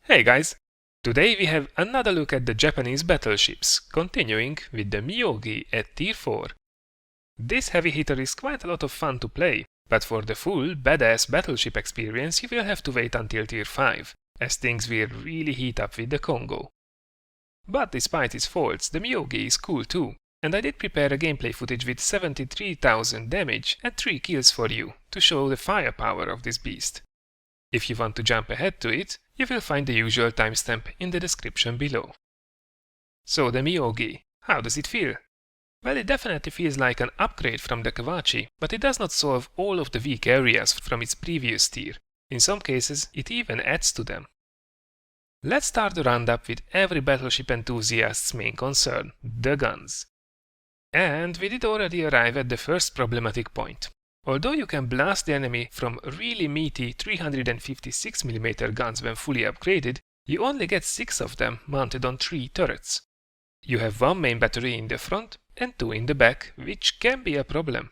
Hey guys! Today we have another look at the Japanese battleships, continuing with the Myogi at Tier 4. This heavy hitter is quite a lot of fun to play, but for the full badass battleship experience you will have to wait until Tier 5, as things will really heat up with the Congo. But despite its faults, the Myogi is cool too, and I did prepare a gameplay footage with 73,000 damage and 3 kills for you, to show the firepower of this beast. If you want to jump ahead to it, you will find the usual timestamp in the description below. So the Myogi, how does it feel? Well, it definitely feels like an upgrade from the Kawachi, but it does not solve all of the weak areas from its previous tier. In some cases, it even adds to them. Let's start the roundup with every battleship enthusiast's main concern, the guns. And we did already arrive at the first problematic point. Although you can blast the enemy from really meaty 356mm guns when fully upgraded, you only get 6 of them mounted on 3 turrets. You have 1 main battery in the front and 2 in the back, which can be a problem.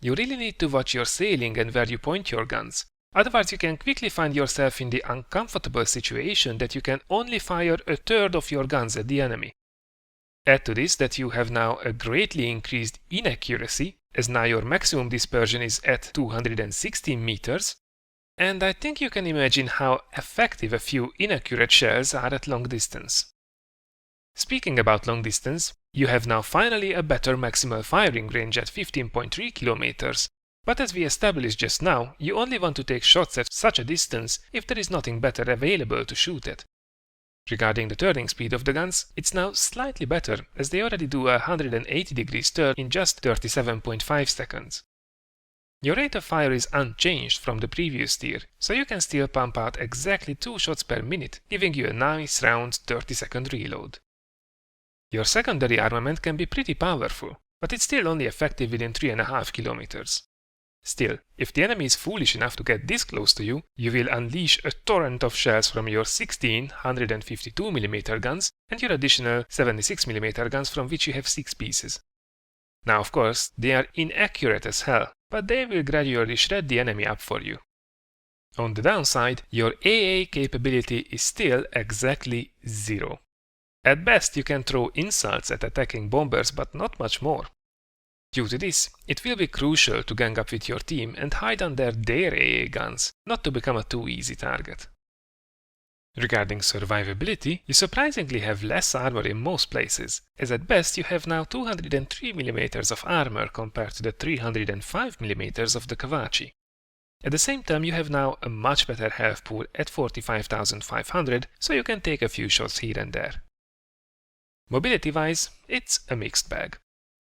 You really need to watch your sailing and where you point your guns, otherwise you can quickly find yourself in the uncomfortable situation that you can only fire a third of your guns at the enemy. Add to this that you have now a greatly increased inaccuracy, as now your maximum dispersion is at 216 meters, and I think you can imagine how effective a few inaccurate shells are at long distance. Speaking about long distance, you have now finally a better maximal firing range at 15.3 kilometers, but as we established just now, you only want to take shots at such a distance if there is nothing better available to shoot at. Regarding the turning speed of the guns, it's now slightly better, as they already do a 180 degrees turn in just 37.5 seconds. Your rate of fire is unchanged from the previous tier, so you can still pump out exactly 2 shots per minute, giving you a nice round 30-second reload. Your secondary armament can be pretty powerful, but it's still only effective within 3.5 kilometers. Still, if the enemy is foolish enough to get this close to you, you will unleash a torrent of shells from your 16 152mm guns and your additional 76mm guns, from which you have 6 pieces. Now of course, they are inaccurate as hell, but they will gradually shred the enemy up for you. On the downside, your AA capability is still exactly 0. At best you can throw insults at attacking bombers, but not much more. Due to this, it will be crucial to gang up with your team and hide under their AA guns, not to become a too easy target. Regarding survivability, you surprisingly have less armor in most places, as at best you have now 203mm of armor compared to the 305mm of the Kawachi. At the same time, you have now a much better health pool at 45,500, so you can take a few shots here and there. Mobility-wise, it's a mixed bag.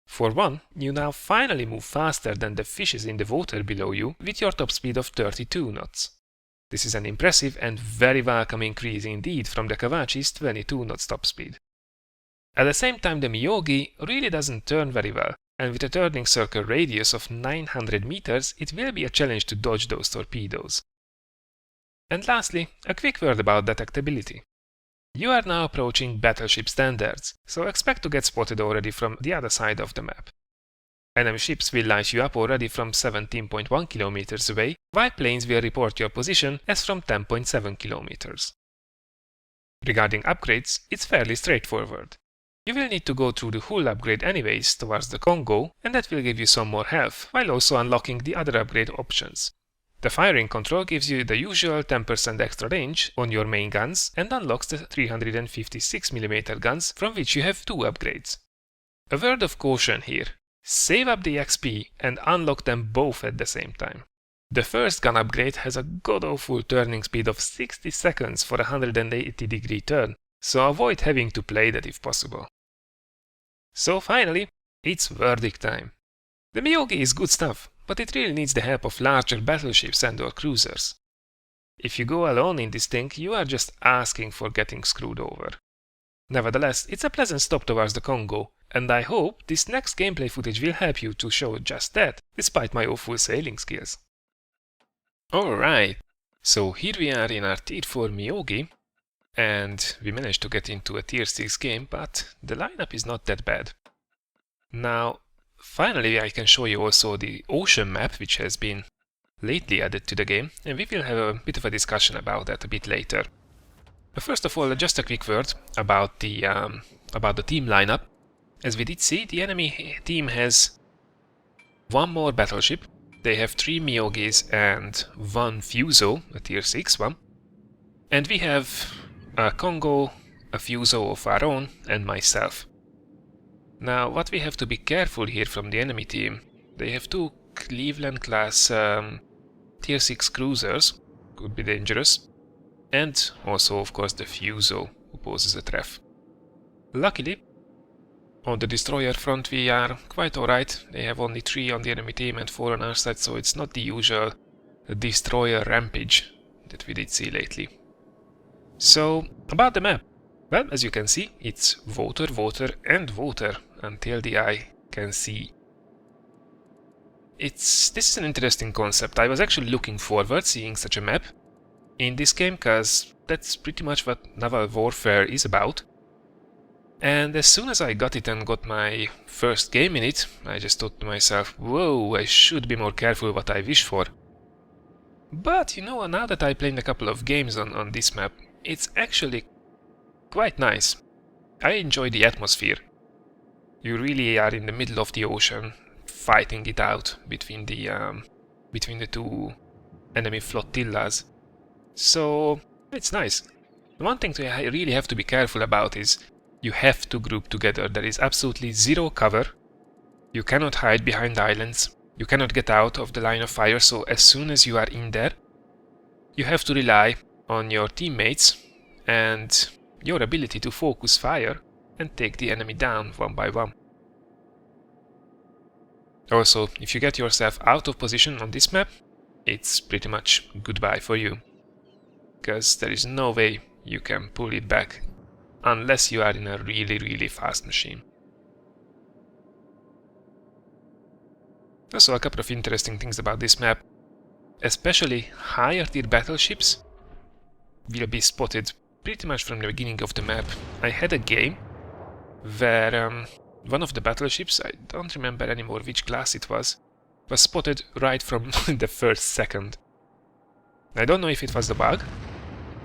For one, you now finally move faster than the fishes in the water below you with your top speed of 32 knots. This is an impressive and very welcome increase indeed from the Kawachi's 22 knots top speed. At the same time, the Myogi really doesn't turn very well, and with a turning circle radius of 900 meters, it will be a challenge to dodge those torpedoes. And lastly, a quick word about detectability. You are now approaching battleship standards, so expect to get spotted already from the other side of the map. Enemy ships will light you up already from 17.1 kilometers away, while planes will report your position as from 10.7 kilometers. Regarding upgrades, it's fairly straightforward. You will need to go through the hull upgrade anyways towards the Congo, and that will give you some more health, while also unlocking the other upgrade options. The firing control gives you the usual 10% extra range on your main guns and unlocks the 356mm guns, from which you have 2 upgrades. A word of caution here. Save up the XP and unlock them both at the same time. The first gun upgrade has a god-awful turning speed of 60 seconds for a 180 degree turn, so avoid having to play that if possible. So finally, it's verdict time. The Myogi is good stuff, but it really needs the help of larger battleships and/or cruisers. If you go alone in this thing, you are just asking for getting screwed over. Nevertheless, it's a pleasant stop towards the Congo, and I hope this next gameplay footage will help you to show just that, despite my awful sailing skills. Alright, so here we are in our Tier 4 Myogi, and we managed to get into a Tier 6 game, but the lineup is not that bad. Now, finally I can show you also the ocean map, which has been lately added to the game, and we will have a bit of a discussion about that a bit later. First of all, just a quick word about the team lineup. As we did see, the enemy team has one more battleship. They have 3 Myogis and 1 Fuso, a tier 6 one. And we have a Kongo, a Fuso of our own, and myself. Now, what we have to be careful here from the enemy team, they have 2 Cleveland class tier 6 cruisers, could be dangerous, and also of course the Fuso, who poses a threat. Luckily, on the destroyer front we are quite alright. They have only 3 on the enemy team and 4 on our side, so it's not the usual destroyer rampage that we did see lately. So, about the map. Well, as you can see, it's water, water and water until the eye can see. This is an interesting concept. I was actually looking forward seeing such a map in this game, because that's pretty much what naval warfare is about. And as soon as I got it and got my first game in it, I just thought to myself, whoa, I should be more careful what I wish for. But, you know, now that I played a couple of games on this map, it's actually quite nice. I enjoy the atmosphere. You really are in the middle of the ocean, fighting it out between the 2 enemy flotillas. So it's nice. One thing I really have to be careful about is you have to group together. There is absolutely zero cover. You cannot hide behind islands. You cannot get out of the line of fire, so as soon as you are in there, you have to rely on your teammates and your ability to focus fire and take the enemy down one by one. Also, if you get yourself out of position on this map, it's pretty much goodbye for you, because there is no way you can pull it back unless you are in a really fast machine. Also, a couple of interesting things about this map. Especially higher tier battleships will be spotted pretty much from the beginning of the map. I had a game where one of the battleships, I don't remember anymore which class it was spotted right from the first second. I don't know if it was the bug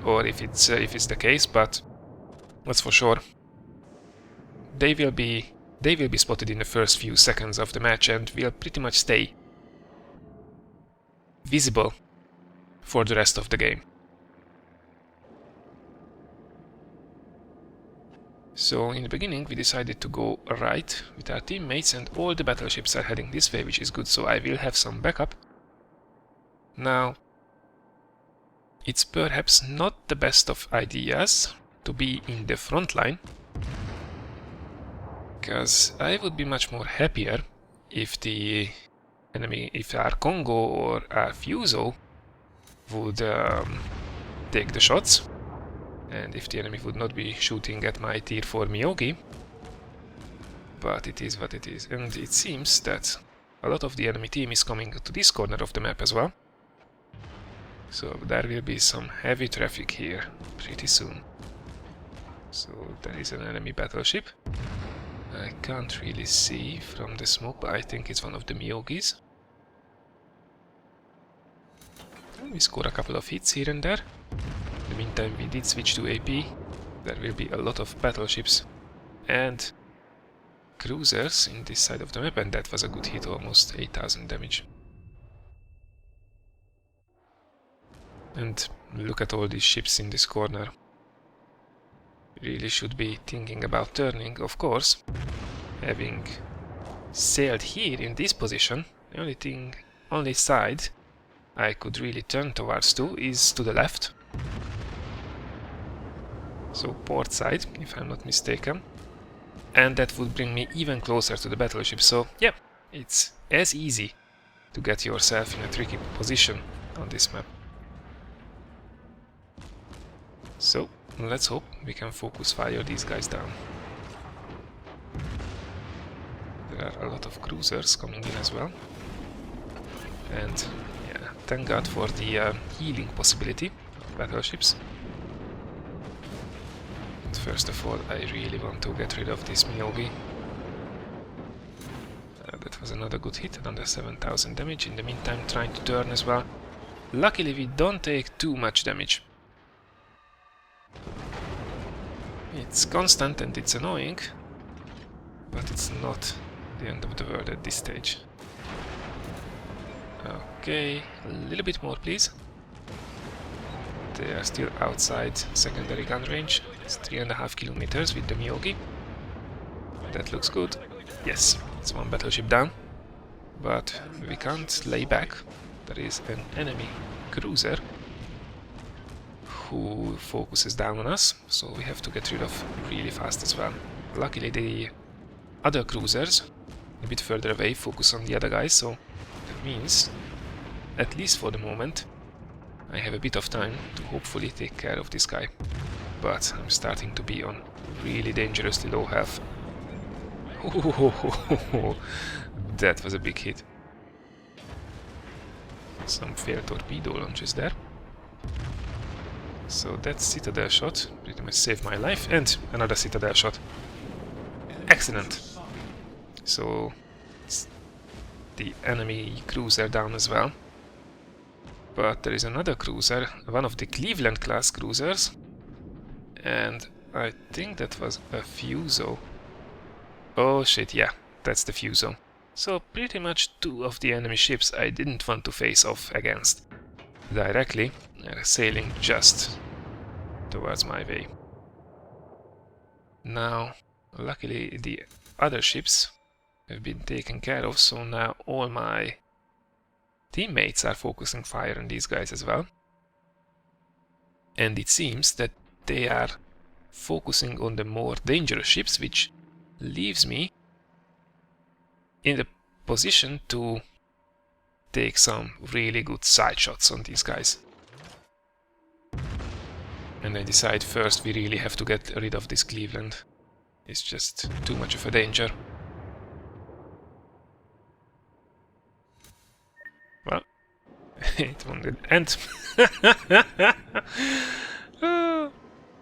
or if it's the case, but that's for sure. They will be spotted in the first few seconds of the match and will pretty much stay visible for the rest of the game. So in the beginning we decided to go right with our teammates, and all the battleships are heading this way, which is good, so I will have some backup. Now, it's perhaps not the best of ideas to be in the front line, because I would be much more happier if the enemy, if our Kongo or our Fuso would take the shots, and if the enemy would not be shooting at my tier 4 Myogi. But it is what it is, and it seems that a lot of the enemy team is coming to this corner of the map as well. So there will be some heavy traffic here pretty soon. So there is an enemy battleship. I can't really see from the smoke, but I think it's one of the Myogis. We score a couple of hits here and there. In the meantime, we did switch to AP. There will be a lot of battleships and cruisers in this side of the map, and that was a good hit, almost 8000 damage. And look at all these ships in this corner. Really should be thinking about turning, of course. Having sailed here in this position, the only side I could really turn towards is to the left. So port side, if I'm not mistaken. And that would bring me even closer to the battleship. So yeah, it's as easy to get yourself in a tricky position on this map. So let's hope we can focus fire these guys down. There are a lot of cruisers coming in as well. And yeah, thank God for the healing possibility of battleships. But first of all, I really want to get rid of this Myogi. That was another good hit, another 7000 damage. In the meantime, trying to turn as well. Luckily, we don't take too much damage. It's constant and it's annoying, but it's not the end of the world at this stage. Okay, a little bit more please. They are still outside secondary gun range. It's 3.5 kilometers with the Myogi. That looks good. Yes, it's one battleship down. But we can't lay back. There is an enemy cruiser who focuses down on us, so we have to get rid of really fast as well. Luckily the other cruisers a bit further away focus on the other guys, so that means, at least for the moment, I have a bit of time to hopefully take care of this guy. But I'm starting to be on really dangerously low health. That was a big hit. Some failed torpedo launches there. So that citadel shot pretty much saved my life, and another citadel shot. Excellent! So it's the enemy cruiser down as well. But there is another cruiser, one of the Cleveland class cruisers, and I think that was a Fuso. Oh shit, yeah, that's the Fuso. So pretty much two of the enemy ships I didn't want to face off against directly are sailing just towards my way. Now, luckily the other ships have been taken care of, so now all my teammates are focusing fire on these guys as well. And it seems that they are focusing on the more dangerous ships, which leaves me in the position to take some really good side shots on these guys. And I decide first we really have to get rid of this Cleveland. It's just too much of a danger. Well, it won't end.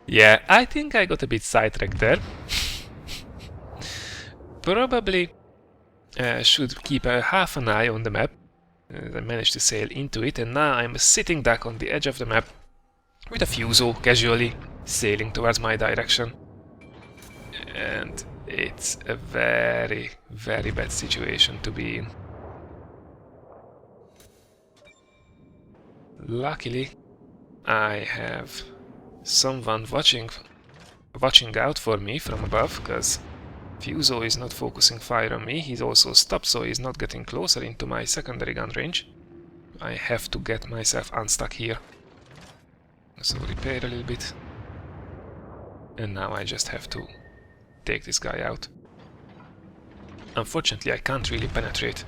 Yeah, I think I got a bit sidetracked there. Probably should keep half an eye on the map. I managed to sail into it, and now I'm sitting back on the edge of the map with a Fuso casually sailing towards my direction. And it's a very, very bad situation to be in. Luckily, I have someone watching out for me from above, because Fuso is not focusing fire on me. He's also stopped, so he's not getting closer into my secondary gun range. I have to get myself unstuck here. So repair a little bit. And now I just have to take this guy out. Unfortunately, I can't really penetrate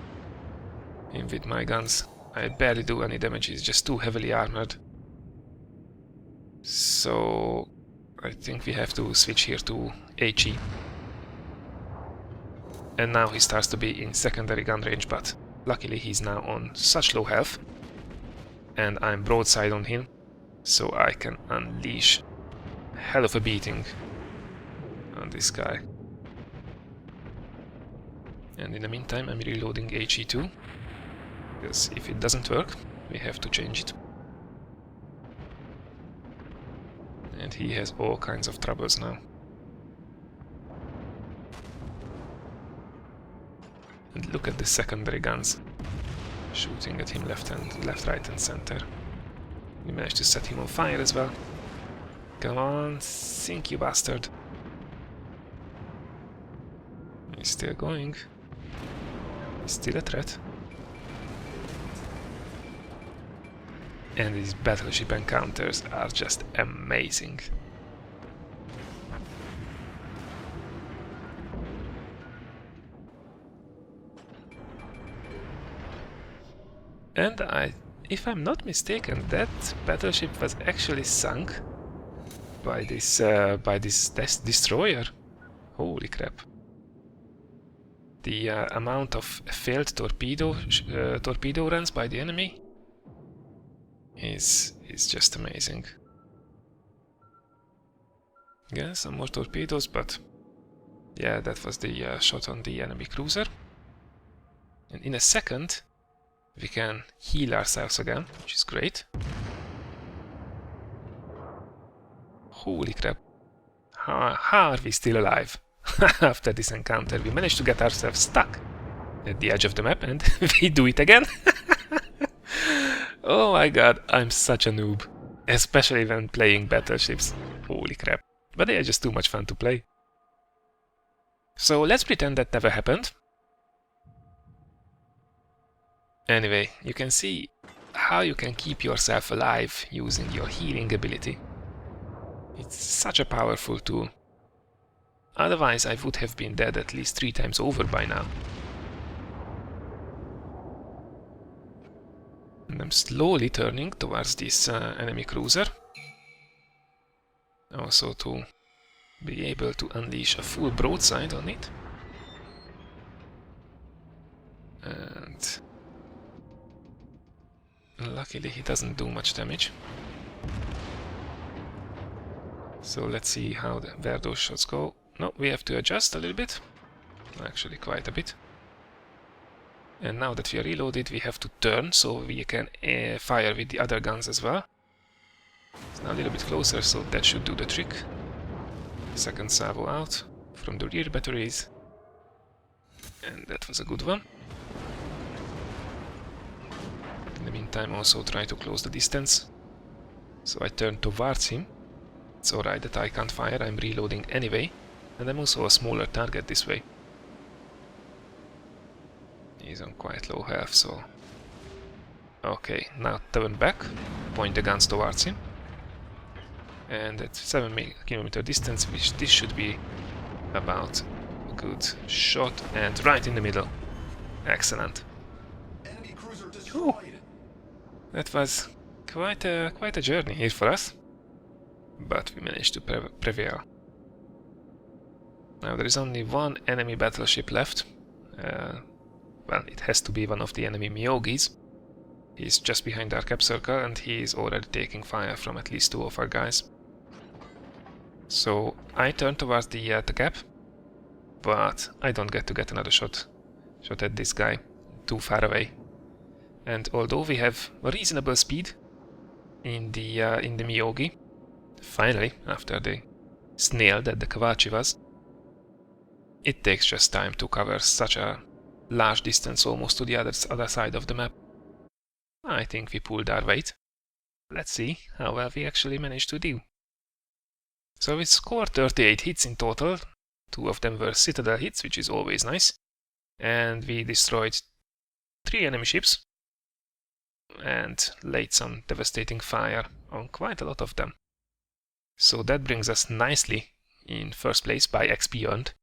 him with my guns. I barely do any damage, he's just too heavily armored. So I think we have to switch here to HE. And now he starts to be in secondary gun range, but luckily he's now on such low health. And I'm broadside on him, so I can unleash a hell of a beating on this guy. And in the meantime I'm reloading HE2, because if it doesn't work, we have to change it. And he has all kinds of troubles now. And look at the secondary guns shooting at him left, right and center. We managed to set him on fire as well. Come on, sink you bastard. He's still going. He's still a threat. And these battleship encounters are just amazing. And if I'm not mistaken, that battleship was actually sunk by this destroyer. Holy crap! The amount of failed torpedo runs by the enemy is just amazing. Yeah, some more torpedoes, but yeah, that was the shot on the enemy cruiser. And in a second, we can heal ourselves again, which is great. Holy crap! How are we still alive? After this encounter, we managed to get ourselves stuck at the edge of the map, and we do it again. Oh my god, I'm such a noob. Especially when playing battleships. Holy crap. But they are just too much fun to play. So let's pretend that never happened. Anyway, you can see how you can keep yourself alive using your healing ability. It's such a powerful tool. Otherwise, I would have been dead at least 3 times over by now. And I'm slowly turning towards this enemy cruiser. Also to be able to unleash a full broadside on it. And luckily he doesn't do much damage. So let's see where those shots go. No, we have to adjust a little bit. Actually quite a bit. And now that we are reloaded, we have to turn so we can fire with the other guns as well. It's now a little bit closer, so that should do the trick. Second salvo out from the rear batteries. And that was a good one. In the meantime, also try to close the distance. So I turn towards him. It's alright that I can't fire, I'm reloading anyway. And I'm also a smaller target this way. He's on quite low health, so... Okay, now turn back, point the guns towards him. And at 7 kilometer distance, which this should be about a good shot, and right in the middle. Excellent. Ooh. That was quite a journey here for us. But we managed to prevail. Now there is only one enemy battleship left. Well, it has to be one of the enemy Myogis. He's just behind our cap circle and he is already taking fire from at least 2 of our guys. So I turn towards the cap, but I don't get another shot at this guy, too far away. And although we have a reasonable speed in the Myogi, finally, after the snail that the Kawachi was, it takes just time to cover such a large distance almost to the other side of the map. I think we pulled our weight. Let's see how well we actually managed to do. So we scored 38 hits in total. 2 of them were citadel hits, which is always nice. And we destroyed 3 enemy ships and laid some devastating fire on quite a lot of them. So that brings us nicely in first place by XP earned.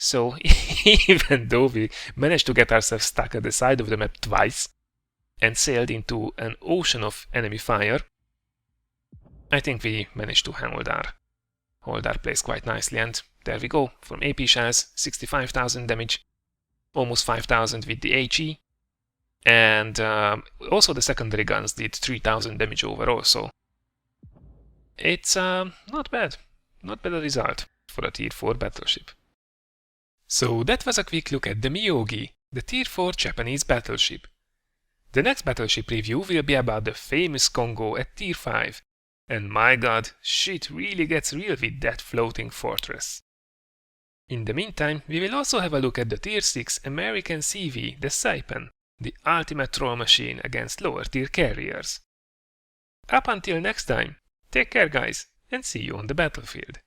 So even though we managed to get ourselves stuck at the side of the map twice and sailed into an ocean of enemy fire, I think we managed to hold our place quite nicely. And there we go, from AP shells, 65,000 damage, almost 5,000 with the HE, and also the secondary guns did 3,000 damage overall, so it's not bad a result for a tier 4 battleship. So that was a quick look at the Myogi, the tier 4 Japanese battleship. The next battleship review will be about the famous Congo at tier 5. And my god, shit really gets real with that floating fortress. In the meantime, we will also have a look at the tier 6 American CV, the Saipan, the ultimate troll machine against lower tier carriers. Up until next time, take care guys, and see you on the battlefield.